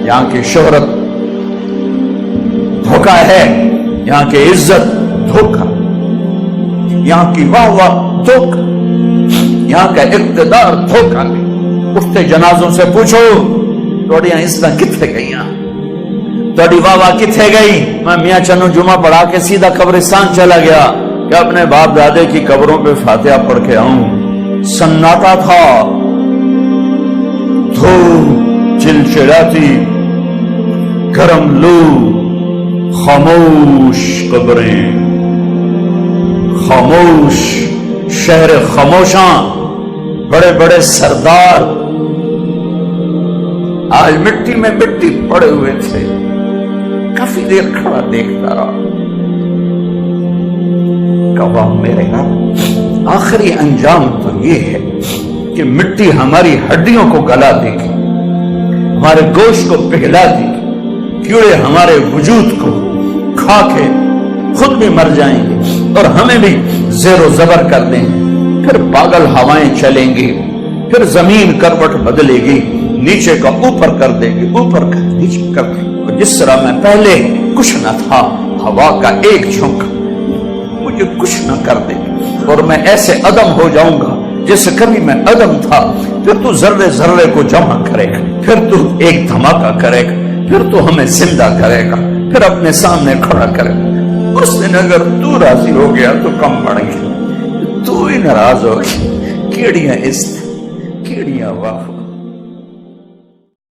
یہاں کی شہرت دھوکہ ہے، یہاں کی عزت دھوکہ، یہاں کی واہ واہ دھوکہ، یہاں کا اقتدار دھوکہ ہے۔ اٹھتے جنازوں سے پوچھو توڑیاں عزت کتنے گئی، توڑی واہ واہ کتنے گئی؟ میں میاں چنو جمعہ پڑھا کے سیدھا قبرستان چلا گیا کہ اپنے باپ دادے کی قبروں پہ فاتحہ پڑھ کے آؤں۔ سناٹا تھا، دھوپ چلچلاتی، گرم لو، خاموش قبریں، خاموش شہر خاموشاں، بڑے بڑے سردار آج مٹی میں مٹی پڑے ہوئے تھے۔ کافی دیر کھڑا دیکھتا رہا، کہا میرے گھر آخری انجام تو یہ ہے کہ مٹی ہماری ہڈیوں کو گلا دے گی، ہمارے گوشت کو پگھلا دے گی، کیڑے ہمارے وجود کو کھا کے خود بھی مر جائیں گے اور ہمیں بھی زیر و زبر کر دیں گے۔ پھر پاگل ہوائیں چلیں گی، پھر زمین کروٹ بدلے گی، نیچے کا اوپر کر دے گی، اوپر کا نیچے کر دے گی۔ اور جس طرح میں پہلے کچھ نہ تھا، ہوا کا ایک جھونکا مجھے کچھ نہ کر دے گی اور میں ایسے عدم ہو جاؤں گا جیسے کبھی میں عدم تھا۔ پھر تو ذرے ذرے کو جمع کرے گا، پھر تو ایک دھماکہ کرے گا، پھر تو ہمیں زندہ کرے گا، پھر اپنے سامنے کھڑا کرے گا۔ اس دن اگر تو راضی ہو گیا تو کم بڑھ گیا، تو ہی ناراض ہو گیا، کیڑیاں عزت، کیڑیاں واہ۔